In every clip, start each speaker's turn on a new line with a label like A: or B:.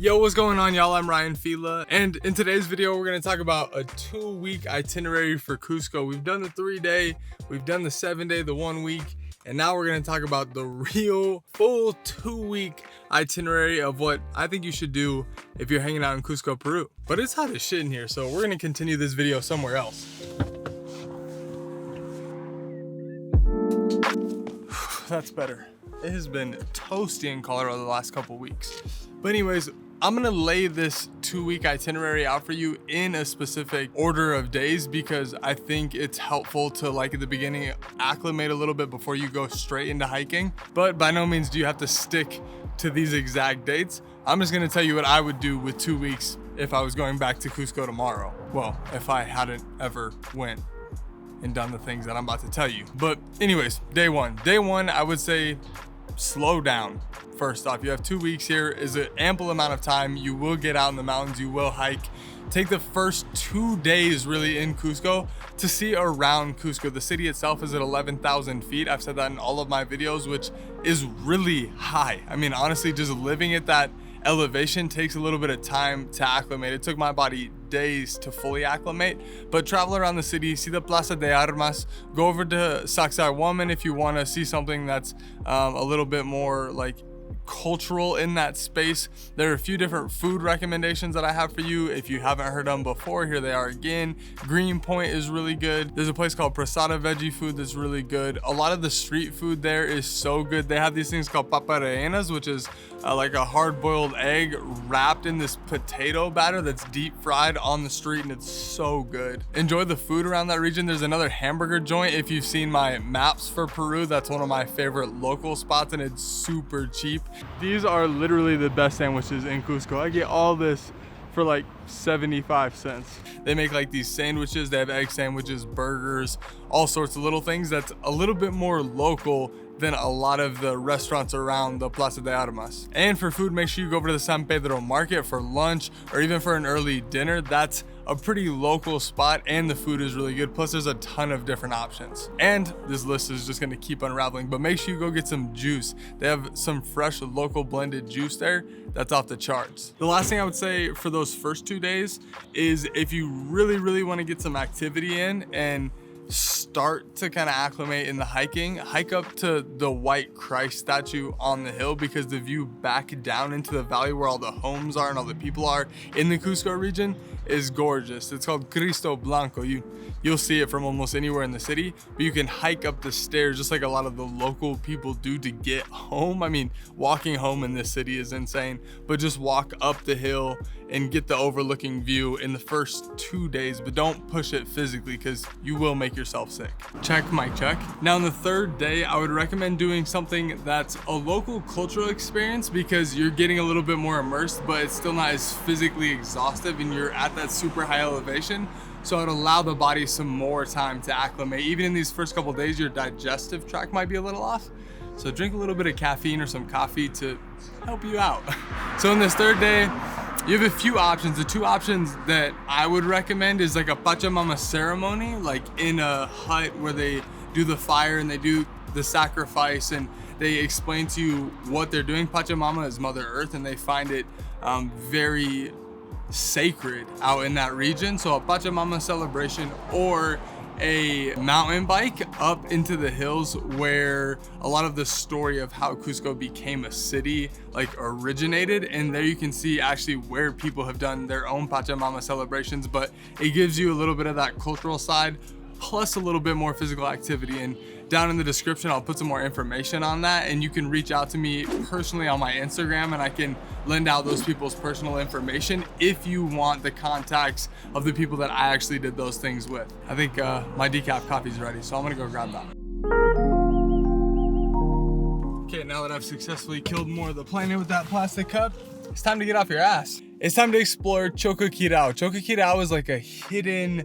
A: Yo, what's going on, y'all? I'm Ryan Fila, and in today's video we're going to talk about a 2-week itinerary for Cusco. We've done the 3-day, we've done the 7-day, the 1 week, and now we're going to talk about the real full 2-week itinerary of what I think you should do if you're hanging out in Cusco, Peru. But it's hot as shit in here, so we're going to continue this video somewhere else. That's better. It has been toasty in Colorado the last couple weeks. But anyways, I'm gonna lay this 2-week itinerary out for you in a specific order of days because I think it's helpful to, like at the beginning, acclimate a little bit before you go straight into hiking. But by no means do you have to stick to these exact dates. I'm just gonna tell you what I would do with 2 weeks if I was going back to Cusco tomorrow. Well, if I hadn't ever went and done the things that I'm about to tell you. But anyways, day one, I would say slow down. First off, you have 2 weeks here, is an ample amount of time. You will get out in the mountains, you will hike. Take the first 2 days really in Cusco to see around Cusco. The city itself is at 11,000 feet. I've said that in all of my videos, which is really high. I mean, honestly, just living at that elevation takes a little bit of time to acclimate. It took my body days to fully acclimate, but travel around the city, see the Plaza de Armas, go over to Sacsayhuaman if you want to see something that's a little bit more like cultural in that space. There are a few different food recommendations that I have for you. If you haven't heard them before, here they are again. Green Point is really good. There's a place called Prasada Veggie Food that's really good. A lot of the street food there is so good. They have these things called paparellenas, which is like a hard-boiled egg wrapped in this potato batter that's deep fried on the street, and it's so good. Enjoy the food around that region. There's another hamburger joint. If you've seen my maps for Peru, that's one of my favorite local spots, and it's super cheap. These are literally the best sandwiches in Cusco. I get all this for like 75 cents. They make like these sandwiches. They have egg sandwiches, burgers, all sorts of little things that's a little bit more local than a lot of the restaurants around the Plaza de Armas. And for food, make sure you go over to the San Pedro market for lunch or even for an early dinner. That's a pretty local spot and the food is really good. Plus there's a ton of different options. And this list is just gonna keep unraveling, but make sure you go get some juice. They have some fresh local blended juice there that's off the charts. The last thing I would say for those first 2 days is if you really wanna get some activity in and start to kind of acclimate in the hiking, hike up to the white Christ statue on the hill because the view back down into the valley where all the homes are and all the people are in the Cusco region is gorgeous. It's called Cristo Blanco. You'll see it from almost anywhere in the city, but you can hike up the stairs just like a lot of the local people do to get home. I mean, walking home in this city is insane, but just walk up the hill and get the overlooking view in the first 2 days, but don't push it physically because you will make yourself sick. Check, mic check. Now on the 3rd day, I would recommend doing something that's a local cultural experience because you're getting a little bit more immersed, but it's still not as physically exhaustive and you're at that super high elevation. So it'll allow the body some more time to acclimate. Even in these first couple days, your digestive tract might be a little off. So drink a little bit of caffeine or some coffee to help you out. So in this 3rd day, you have a few options. The 2 options that I would recommend is like a Pachamama ceremony, like in a hut where they do the fire and they do the sacrifice and they explain to you what they're doing. Pachamama is Mother Earth and they find it very sacred out in that region. So a Pachamama celebration or a mountain bike up into the hills where a lot of the story of how Cusco became a city like originated, and there you can see actually where people have done their own Pachamama celebrations, but it gives you a little bit of that cultural side plus a little bit more physical activity. And down in the description I'll put some more information on that, and you can reach out to me personally on my Instagram and I can lend out those people's personal information if you want the contacts of the people that I actually did those things with. I think my decaf coffee's ready, so I'm gonna go grab that. Okay, now that I've successfully killed more of the planet with that plastic cup, it's time to get off your ass. It's time to explore Choquequirao. Choquequirao is like a hidden,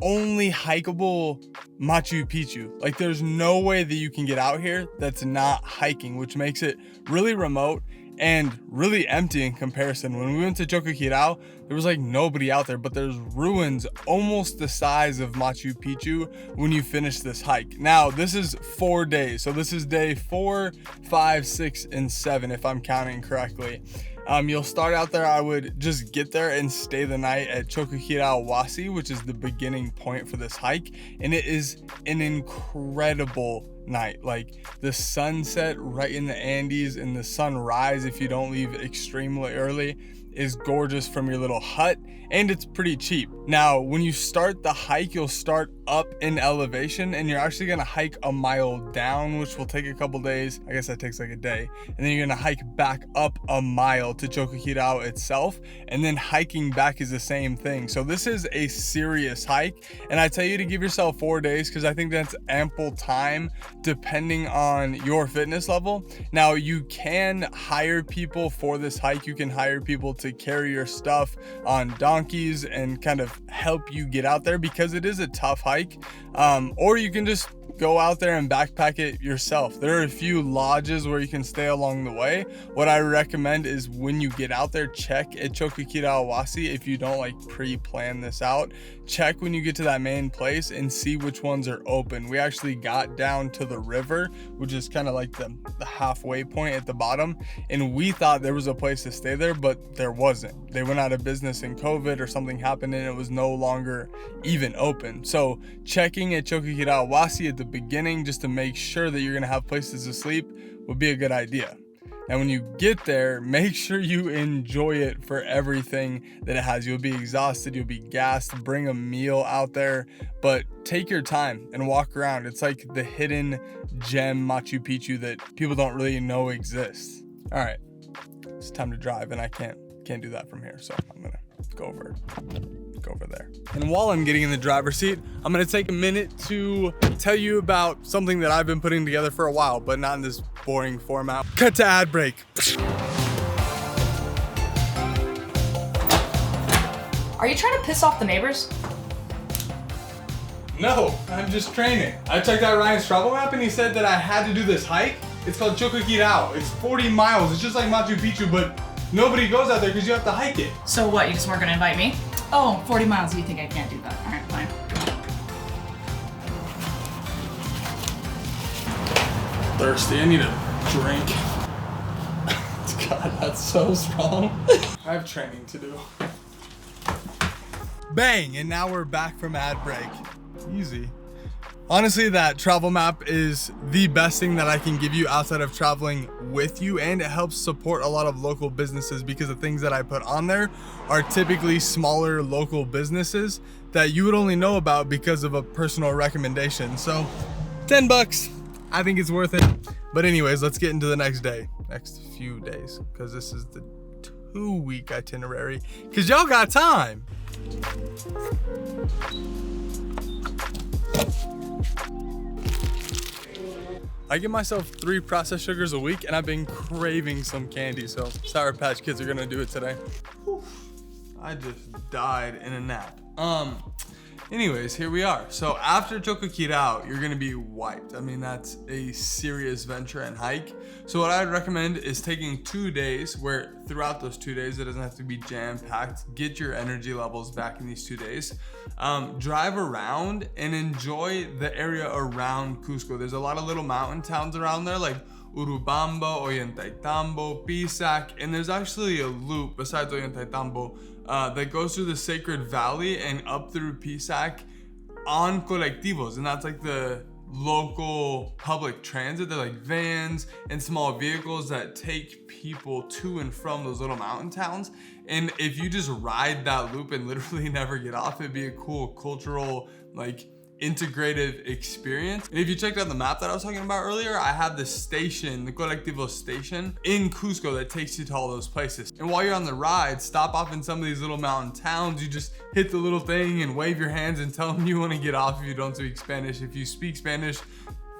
A: only hikeable Machu Picchu. Like there's no way that you can get out here that's not hiking, which makes it really remote and really empty in comparison. When we went to Choquequirao, there was like nobody out there, but there's ruins almost the size of Machu Picchu when you finish this hike. Now, this is 4 days. So this is day 4, 5, 6, and 7, if I'm counting correctly. You'll start out there. I would just get there and stay the night at Choquequirao, which is the beginning point for this hike, and it is an incredible night. Like the sunset right in the Andes and the sunrise, if you don't leave extremely early, is gorgeous from your little hut, and it's pretty cheap. Now, when you start the hike, you'll start up in elevation, and you're actually gonna hike a mile down, which will take a couple days. I guess that takes like a day. And then you're gonna hike back up a mile to Choquequirao itself, and then hiking back is the same thing. So this is a serious hike, and I tell you to give yourself 4 days because I think that's ample time depending on your fitness level. Now, you can hire people for this hike. You can hire people to carry your stuff on donkeys and kind of help you get out there because it is a tough hike. Or you can just go out there and backpack it yourself. There are a few lodges where you can stay along the way. What I recommend is when you get out there, check at Choquequirao if you don't like pre-plan this out. Check when you get to that main place and see which ones are open. We actually got down to the river, which is kind of like the halfway point at the bottom, and we thought there was a place to stay there, but there wasn't. They went out of business in COVID or something happened and it was no longer even open. So checking at Choquequirao at the beginning just to make sure that you're gonna have places to sleep would be a good idea. And when you get there, make sure you enjoy it for everything that it has. You'll be exhausted, you'll be gassed, bring a meal out there, but take your time and walk around. It's like the hidden gem Machu Picchu that people don't really know exists. All right, it's time to drive, and I can't do that from here, so I'm gonna go over there. And while I'm getting in the driver's seat, I'm gonna take a minute to tell you about something that I've been putting together for a while, but not in this boring format. Cut to ad break.
B: Are you trying to piss off the neighbors?
A: No, I'm just training. I checked out Ryan's travel map and he said that I had to do this hike. It's called Choquequirao. It's 40 miles. It's just like Machu Picchu, but nobody goes out there because you have to hike it.
B: So what, you just weren't gonna invite me? Oh, 40 miles, you think I can't do that? All right, fine.
A: Thirsty, I need a drink. God, that's so strong. I have training to do. Bang, and now we're back from ad break. Easy. Honestly, that travel map is the best thing that I can give you outside of traveling with you, and it helps support a lot of local businesses because the things that I put on there are typically smaller local businesses that you would only know about because of a personal recommendation. So 10 bucks, I think it's worth it. But anyways, let's get into the next few days, because this is the 2-week itinerary, because y'all got time. I give myself 3 processed sugars a week, and I've been craving some candy, so Sour Patch Kids are gonna do it today. Whew. I just died in a nap. Anyways, here we are. So after Choquequirao, you're gonna be wiped. I mean, that's a serious venture and hike. So what I'd recommend is taking 2 days, where throughout those 2 days, it doesn't have to be jam-packed. Get your energy levels back in these 2 days. Drive around and enjoy the area around Cusco. There's a lot of little mountain towns around there, like Urubamba, Ollantaytambo, Pisac, and there's actually a loop besides Ollantaytambo that goes through the Sacred Valley and up through Pisac on colectivos, and that's like the local public transit. They're like vans and small vehicles that take people to and from those little mountain towns. And if you just ride that loop and literally never get off, it'd be a cool cultural, like, integrative experience. And if you checked out the map that I was talking about earlier, I have the station, the Colectivo station in Cusco that takes you to all those places. And while you're on the ride, stop off in some of these little mountain towns. You just hit the little thing and wave your hands and tell them you want to get off if you don't speak Spanish. If you speak Spanish,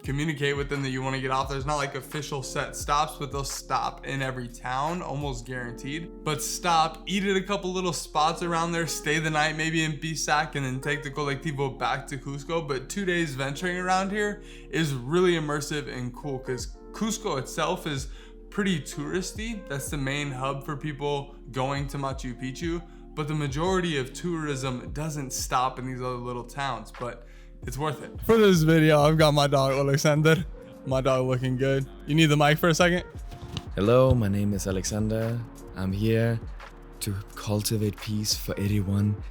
A: communicate with them that you want to get off. There's not like official set stops, but they'll stop in every town, almost guaranteed. But stop, eat at a couple little spots around there, stay the night maybe in Pisac, and then take the Colectivo back to Cusco. But 2 days venturing around here is really immersive and cool, because Cusco itself is pretty touristy. That's the main hub for people going to Machu Picchu, but the majority of tourism doesn't stop in these other little towns. But it's worth it. For this video, I've got my dog, Alexander. My dog looking good. You need the mic for a second?
C: Hello, my name is Alexander. I'm here to cultivate peace for everyone.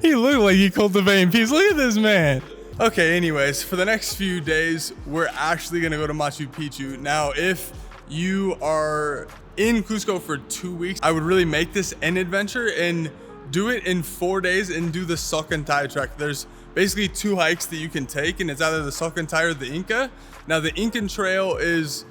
A: He looked like he cultivating peace. Look at this man. Okay, anyways, for the next few days, we're actually gonna go to Machu Picchu. Now, if you are in Cusco for 2 weeks, I would really make this an adventure and do it in 4 days and do the Choquequirao trek. There's basically 2 hikes that you can take, and it's either the Choquequirao or the Inca. Now, the Incan trail is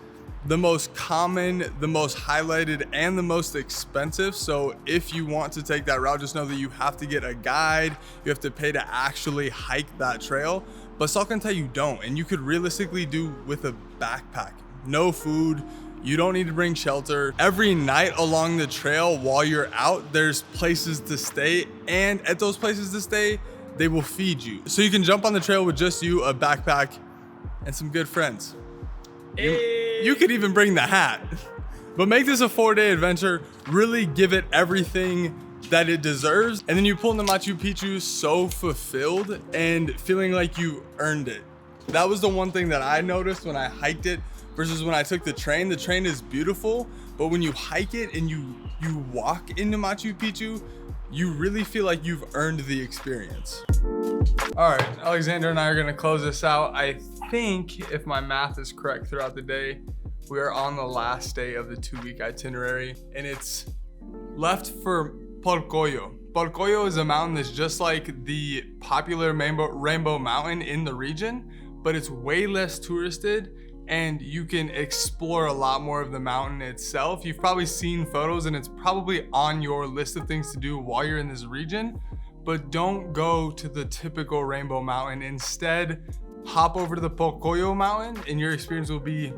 A: the most common, the most highlighted, and the most expensive. So if you want to take that route, just know that you have to get a guide. You have to pay to actually hike that trail. But Choquequirao you don't, and you could realistically do with a backpack. No food, you don't need to bring shelter. Every night along the trail while you're out, there's places to stay, and at those places to stay, they will feed you. So you can jump on the trail with just you, a backpack, and some good friends. You could even bring the hat. But make this a 4-day adventure. Really give it everything that it deserves. And then you pull into Machu Picchu so fulfilled and feeling like you earned it. That was the one thing that I noticed when I hiked it versus when I took the train. The train is beautiful, but when you hike it and you walk into Machu Picchu, you really feel like you've earned the experience. All right, Alexander and I are gonna close this out. I think, if my math is correct throughout the day, we are on the last day of the 2-week itinerary, and it's left for Polcoyo. Polcoyo is a mountain that's just like the popular Rainbow Mountain in the region, but it's way less touristed, and you can explore a lot more of the mountain itself. You've probably seen photos, and it's probably on your list of things to do while you're in this region, but don't go to the typical Rainbow Mountain. Instead, hop over to the Polcoyo Mountain, and your experience will be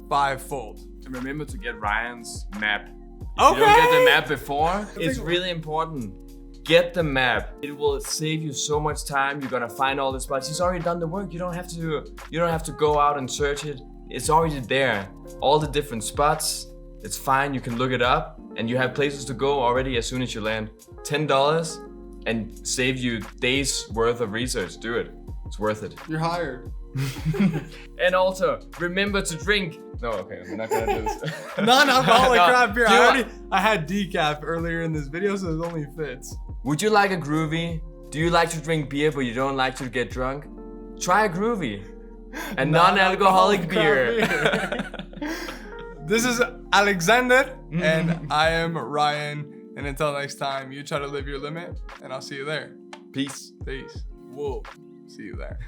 A: 5-fold.
D: And remember to get Ryan's map.
A: Okay.
D: If you don't get the map before, it's really important. Get the map. It will save you so much time. You're gonna find all the spots. He's already done the work. You don't have to go out and search it. It's already there. All the different spots. It's fine. You can look it up, and you have places to go already as soon as you land. $10 and save you days worth of research. Do it. It's worth it.
A: You're hired.
D: And also, remember to drink. No, okay, I'm not gonna do this.
A: Non-alcoholic
D: No.
A: craft beer.
D: Do you
A: I had decaf earlier in this video, so it only fits.
D: Would you like a groovy? Do you like to drink beer but you don't like to get drunk? Try a groovy. A non-alcoholic beer.
A: This is Alexander, and I am Ryan. And until next time, you try to live your limit, and I'll see you there.
D: Peace.
A: Peace. We'll see you there.